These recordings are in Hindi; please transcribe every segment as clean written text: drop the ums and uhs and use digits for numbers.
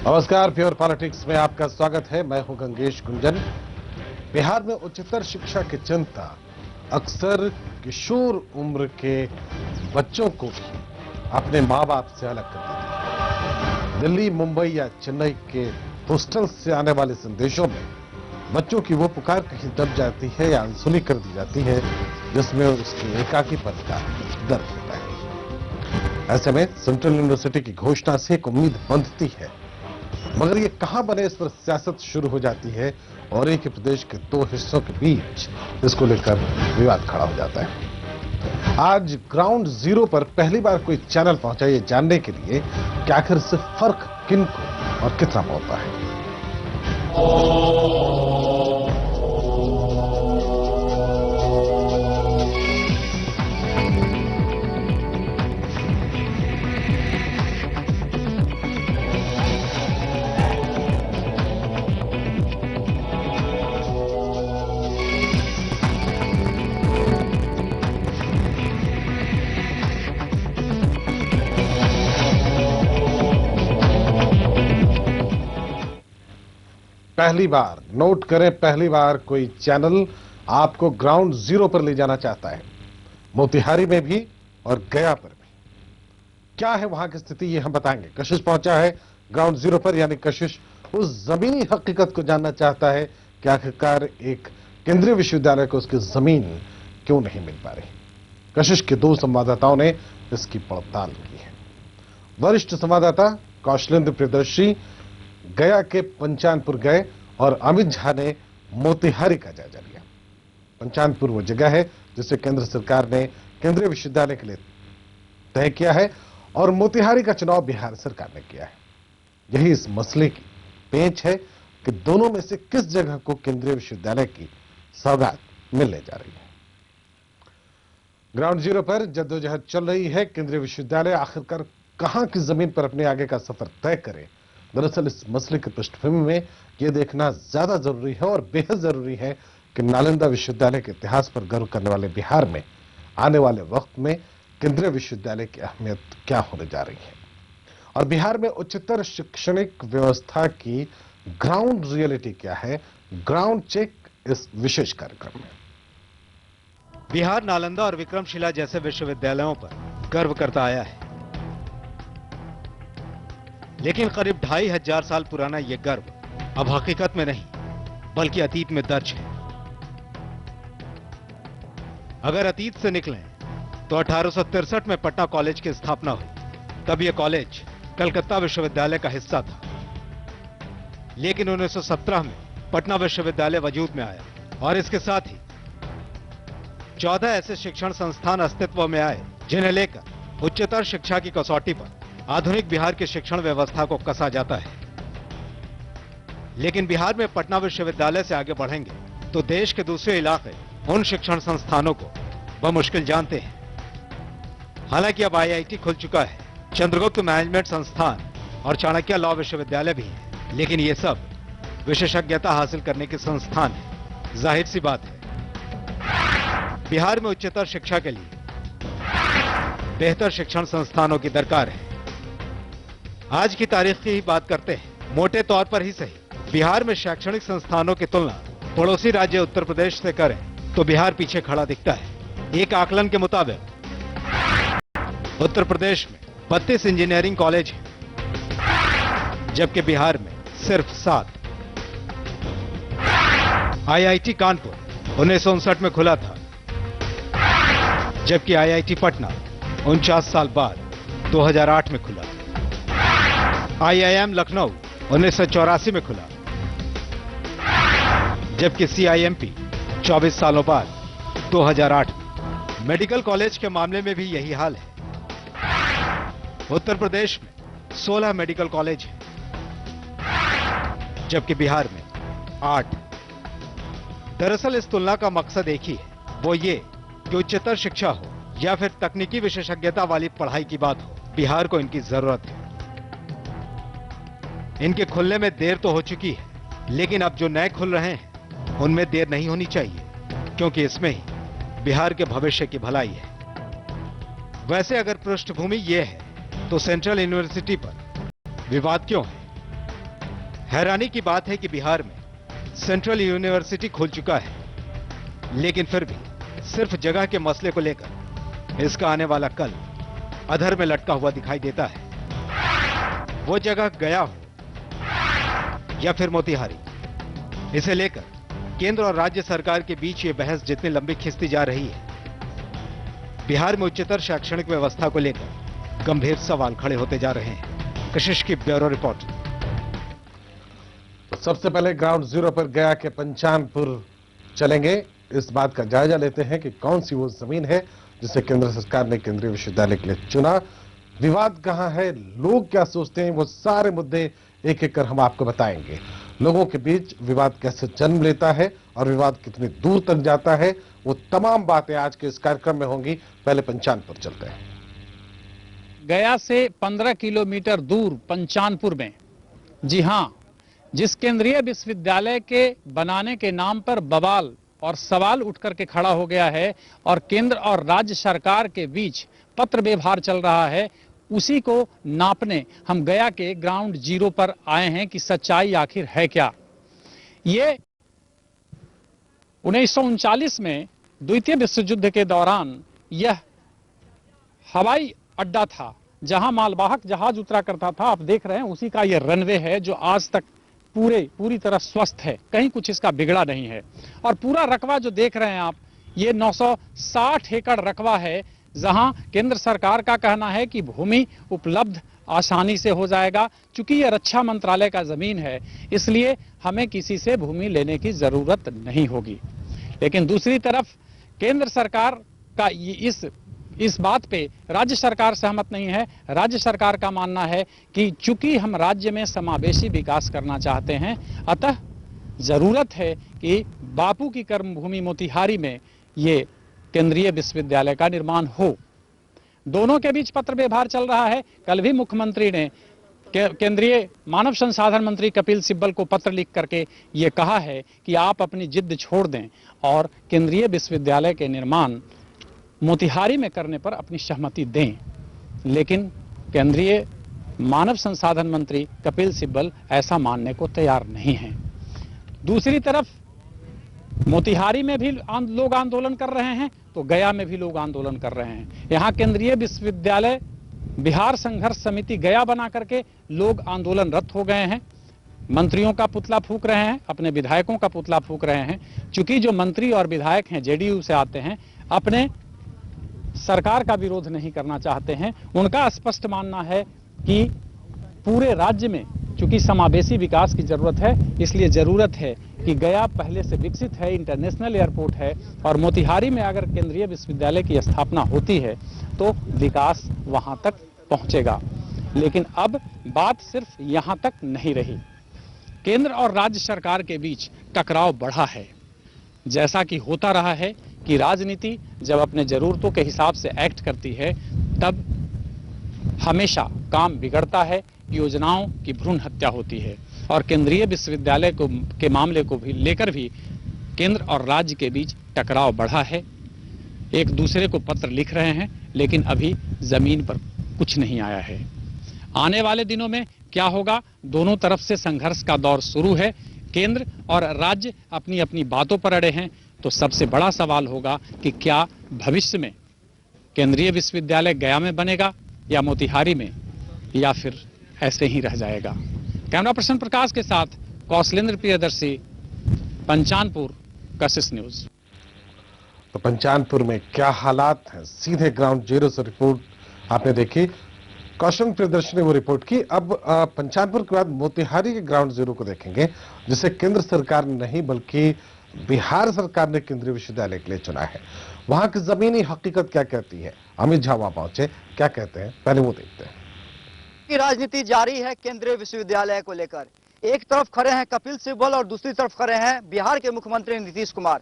नमस्कार, प्योर पॉलिटिक्स में आपका स्वागत है। मैं हूं गंगेश गुंजन। बिहार में उच्चतर शिक्षा की चिंता अक्सर किशोर उम्र के बच्चों को भी अपने माँ बाप से अलग कर देती है। दिल्ली, मुंबई या चेन्नई के हॉस्टल से आने वाले संदेशों में बच्चों की वो पुकार कहीं दब जाती है या अनसुनी कर दी जाती है जिसमें उसके एकाकीपन का दर्द होता है। ऐसे में सेंट्रल यूनिवर्सिटी की घोषणा से एक उम्मीद बंधती है, मगर ये कहां बने इस पर सियासत शुरू हो जाती है और एक ही प्रदेश के दो हिस्सों के बीच इसको लेकर विवाद खड़ा हो जाता है। आज ग्राउंड जीरो पर पहली बार कोई चैनल पहुंचा ये जानने के लिए कि आखिर से फर्क किनको और कितना पड़ता है। पहली बार, नोट करें, पहली बार कोई चैनल आपको ग्राउंड जीरो पर ले जाना चाहता है। मोतिहारी में भी और गया पर भी। क्या है वहां की स्थिति, ये हम बताएंगे। कशिश पहुंचा है ग्राउंड जीरो पर, यानी कशिश उस जमीनी हकीकत को जानना चाहता है कि आखिरकार एक केंद्रीय विश्वविद्यालय को उसकी जमीन क्यों नहीं मिल पा रही। कशिश के दो संवाददाताओं ने इसकी पड़ताल की है। वरिष्ठ संवाददाता कौशलेंद्र प्रियदर्शी गया के पंचानपुर गए और अमित झा ने मोतिहारी का जायजा लिया। पंचानपुर वो जगह है जिसे केंद्र सरकार ने केंद्रीय विश्वविद्यालय के लिए तय किया है और मोतिहारी का चुनाव बिहार सरकार ने किया है। यही इस मसले की पेंच है कि दोनों में से किस जगह को केंद्रीय विश्वविद्यालय की सौगात मिलने जा रही है। ग्राउंड जीरो पर जद्दोजहद चल रही है। केंद्रीय विश्वविद्यालय आखिरकार कहां की जमीन पर अपने आगे का सफर तय करे। दरअसल इस मसले की पृष्ठभूमि में यह देखना ज्यादा जरूरी है और बेहद जरूरी है कि नालंदा विश्वविद्यालय के इतिहास पर गर्व करने वाले बिहार में आने वाले वक्त में केंद्रीय विश्वविद्यालय की अहमियत क्या होने जा रही है और बिहार में उच्चतर शैक्षणिक व्यवस्था की ग्राउंड रियलिटी क्या है। ग्राउंड चेक इस विशेष कार्यक्रम में। बिहार नालंदा और विक्रमशिला जैसे विश्वविद्यालयों पर गर्व करता आया है, लेकिन करीब 2500 साल पुराना यह गर्व अब हकीकत में नहीं बल्कि अतीत में दर्ज है। अगर अतीत से निकलें तो 1863 में पटना कॉलेज की स्थापना हुई। तब यह कॉलेज कलकत्ता विश्वविद्यालय का हिस्सा था, लेकिन 1917 में पटना विश्वविद्यालय वजूद में आया और इसके साथ ही 14 ऐसे शिक्षण संस्थान अस्तित्व में आए जिन्हें लेकर उच्चतर शिक्षा की कसौटी पर आधुनिक बिहार की शिक्षण व्यवस्था को कसा जाता है। लेकिन बिहार में पटना विश्वविद्यालय से आगे बढ़ेंगे तो देश के दूसरे इलाके उन शिक्षण संस्थानों को बमुश्किल जानते हैं। हालांकि अब आईआईटी खुल चुका है, चंद्रगुप्त मैनेजमेंट संस्थान और चाणक्य लॉ विश्वविद्यालय भी है, लेकिन ये सब विशेषज्ञता हासिल करने के संस्थान है। जाहिर सी बात है, बिहार में उच्चतर शिक्षा के लिए बेहतर शिक्षण संस्थानों की दरकार है। आज की तारीख की ही बात करते हैं। मोटे तौर पर ही सही, बिहार में शैक्षणिक संस्थानों की तुलना पड़ोसी राज्य उत्तर प्रदेश से करें तो बिहार पीछे खड़ा दिखता है। एक आकलन के मुताबिक उत्तर प्रदेश में 32 इंजीनियरिंग कॉलेज हैं, जबकि बिहार में सिर्फ 7। आईआईटी कानपुर 1959 में खुला था, जबकि आईआईटी पटना 49 साल बाद 2008 में खुला। आईआईएम लखनऊ 1984 में खुला, जबकि सीआईएमपी 24 सालों बाद 2008 में। मेडिकल कॉलेज के मामले में भी यही हाल है। उत्तर प्रदेश में 16 मेडिकल कॉलेज हैं, जबकि बिहार में 8। दरअसल इस तुलना का मकसद एक ही है, वो ये कि उच्चतर शिक्षा हो या फिर तकनीकी विशेषज्ञता वाली पढ़ाई की बात हो, बिहार को इनकी जरूरत है। इनके खुलने में देर तो हो चुकी है, लेकिन अब जो नए खुल रहे हैं उनमें देर नहीं होनी चाहिए, क्योंकि इसमें ही बिहार के भविष्य की भलाई है। वैसे अगर पृष्ठभूमि यह है तो सेंट्रल यूनिवर्सिटी पर विवाद क्यों है? हैरानी की बात है कि बिहार में सेंट्रल यूनिवर्सिटी खुल चुका है, लेकिन फिर भी सिर्फ जगह के मसले को लेकर इसका आने वाला कल अधर में लटका हुआ दिखाई देता है। वो जगह गया हो या फिर मोतिहारी, इसे लेकर केंद्र और राज्य सरकार के बीच ये बहस जितनी लंबी खिंचती जा रही है, बिहार में उच्चतर शैक्षणिक व्यवस्था को लेकर गंभीर सवाल खड़े होते जा रहे हैं। कशिश की ब्यूरो रिपोर्ट। तो सबसे पहले ग्राउंड जीरो पर गया के पंचानपुर चलेंगे। इस बात का जायजा लेते हैं कि कौन सी वो जमीन है जिसे केंद्र सरकार ने केंद्रीय विश्वविद्यालय के लिए चुना, विवाद कहां है, लोग क्या सोचते हैं, वो सारे मुद्दे एक एक कर हम आपको बताएंगे। लोगों के बीच विवाद कैसे जन्म लेता है और विवाद कितनी दूर तक जाता है, वो तमाम बातें आज के इस कार्यक्रम में होंगी। पहले पंचानपुर चलते हैं। गया से 15 किलोमीटर दूर पंचानपुर में, जी हां, जिस केंद्रीय विश्वविद्यालय के बनाने के नाम पर बवाल और सवाल उठ करके खड़ा हो गया है और केंद्र और राज्य सरकार के बीच पत्र व्यवहार चल रहा है, उसी को नापने हम गया के ग्राउंड जीरो पर आए हैं कि सच्चाई आखिर है क्या। ये 1939 में द्वितीय विश्व युद्ध के दौरान यह हवाई अड्डा था जहां मालवाहक जहाज उतरा करता था। आप देख रहे हैं उसी का यह रनवे है जो आज तक पूरी तरह स्वस्थ है, कहीं कुछ इसका बिगड़ा नहीं है। और पूरा रकबा जो देख रहे हैं आप, ये 960 एकड़ रकबा है, जहां केंद्र सरकार का कहना है कि भूमि उपलब्ध आसानी से हो जाएगा। चूंकि यह रक्षा मंत्रालय का जमीन है, इसलिए हमें किसी से भूमि लेने की जरूरत नहीं होगी। लेकिन दूसरी तरफ केंद्र सरकार का इस बात पे राज्य सरकार सहमत नहीं है। राज्य सरकार का मानना है कि चूंकि हम राज्य में समावेशी विकास करना चाहते हैं, अतः जरूरत है कि बापू की कर्मभूमि मोतिहारी में ये केंद्रीय विश्वविद्यालय का निर्माण हो। दोनों के बीच पत्र व्यवहार चल रहा है। कल भी मुख्यमंत्री ने केंद्रीय मानव संसाधन मंत्री कपिल सिब्बल को पत्र लिख करके ये कहा है कि आप अपनी जिद छोड़ दें और केंद्रीय विश्वविद्यालय के निर्माण मोतिहारी में करने पर अपनी सहमति दें। लेकिन केंद्रीय मानव संसाधन मंत्री कपिल सिब्बल ऐसा मानने को तैयार नहीं हैं। दूसरी तरफ मोतिहारी में भी लोग आंदोलन कर रहे हैं, तो गया में भी लोग आंदोलन कर रहे हैं। यहां केंद्रीय विश्वविद्यालय बिहार संघर्ष समिति गया बना करके लोग आंदोलनरत हो गए हैं। मंत्रियों का पुतला फूंक रहे हैं, अपने विधायकों का पुतला फूंक रहे हैं। चूंकि जो मंत्री और विधायक हैं जेडीयू से आते हैं, अपने सरकार का विरोध नहीं करना चाहते हैं। उनका स्पष्ट मानना है कि पूरे राज्य में चूंकि समावेशी विकास की जरूरत है, इसलिए जरूरत है कि गया पहले से विकसित है, इंटरनेशनल एयरपोर्ट है, और मोतिहारी में अगर केंद्रीय विश्वविद्यालय की स्थापना होती है तो विकास वहां तक पहुंचेगा। लेकिन अब बात सिर्फ यहां तक नहीं रही। केंद्र और राज्य सरकार के बीच टकराव बढ़ा है। जैसा कि होता रहा है कि राजनीति जब अपने जरूरतों के हिसाब से एक्ट करती है, तब हमेशा काम बिगड़ता है, योजनाओं की भ्रूण हत्या होती है। और केंद्रीय विश्वविद्यालय के मामले को भी लेकर भी केंद्र और राज्य के बीच टकराव बढ़ा है। एक दूसरे को पत्र लिख रहे हैं, लेकिन अभी जमीन पर कुछ नहीं आया है। आने वाले दिनों में क्या होगा, दोनों तरफ से संघर्ष का दौर शुरू है। केंद्र और राज्य अपनी अपनी बातों पर अड़े हैं। तो सबसे बड़ा सवाल होगा कि क्या भविष्य में केंद्रीय विश्वविद्यालय गया में बनेगा या मोतिहारी में, या फिर ऐसे ही रह जाएगा। कैमरा पर्सन प्रकाश के साथ कौशलेंद्र प्रियदर्शी, पंचानपुर, कशिश न्यूज। तो पंचानपुर में क्या हालात हैं, सीधे ग्राउंड जीरो से रिपोर्ट आपने देखी। कौशलेंद्र प्रियदर्शी ने वो रिपोर्ट की। अब पंचानपुर के बाद मोतिहारी के ग्राउंड जीरो को देखेंगे, जिसे केंद्र सरकार ने नहीं बल्कि बिहार सरकार ने केंद्रीय विश्वविद्यालय के लिए चुना है। वहां की जमीनी हकीकत क्या कहती है, अमित झा वहां पहुंचे, क्या कहते हैं, पहले वो देखते हैं। की राजनीति जारी है केंद्रीय विश्वविद्यालय को लेकर। एक तरफ खड़े हैं कपिल सिब्बल और दूसरी तरफ खड़े हैं बिहार के मुख्यमंत्री नीतीश कुमार।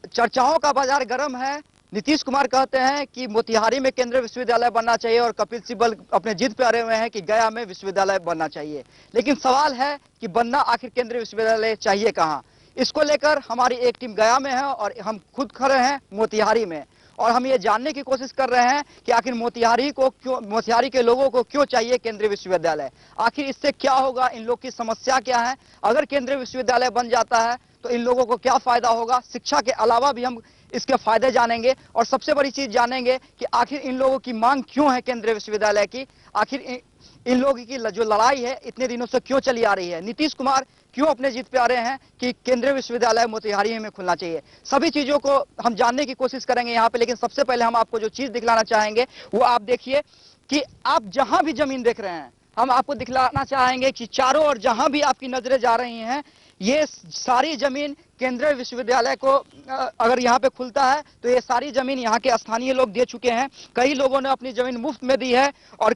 चर्चाओं का बाजार गर्म है। नीतीश कुमार कहते हैं कि मोतिहारी में केंद्रीय विश्वविद्यालय बनना चाहिए और कपिल सिब्बल अपने जिद पे अड़े हुए हैं कि गया में विश्वविद्यालय बनना चाहिए। लेकिन सवाल है कि बनना आखिर केंद्रीय विश्वविद्यालय चाहिए कहां। इसको लेकर हमारी एक टीम गया में है और हम खुद खड़े हैं मोतिहारी में। और हम ये जानने की कोशिश कर रहे हैं कि आखिर मोतिहारी के लोगों को क्यों चाहिए केंद्रीय विश्वविद्यालय, आखिर इससे क्या होगा, इन लोग की समस्या क्या है। अगर केंद्रीय विश्वविद्यालय बन जाता है तो इन लोगों को क्या फायदा होगा, शिक्षा के अलावा भी हम इसके फायदे जानेंगे और सबसे बड़ी चीज जानेंगे कि आखिर इन लोगों की मांग क्यों है केंद्रीय विश्वविद्यालय की, आखिर इन लोगों की जो लड़ाई है इतने दिनों से क्यों चली आ रही है, नीतीश कुमार क्यों अपने जीत पे आ रहे हैं कि केंद्रीय विश्वविद्यालय मोतिहारी में खुलना चाहिए। सभी चीजों को हम जानने की कोशिश करेंगे यहाँ पे, लेकिन सबसे पहले हम आपको जो चीज दिखलाना चाहेंगे वो आप देखिए कि आप जहां भी जमीन देख रहे हैं, हम आपको दिखलाना चाहेंगे कि चारों ओर जहां भी आपकी नजरें जा रही हैं, ये सारी जमीन केंद्रीय विश्वविद्यालय को अगर यहाँ पे खुलता है तो ये सारी जमीन यहाँ के स्थानीय लोग दे चुके हैं। कई लोगों ने अपनी जमीन मुफ्त में दी है और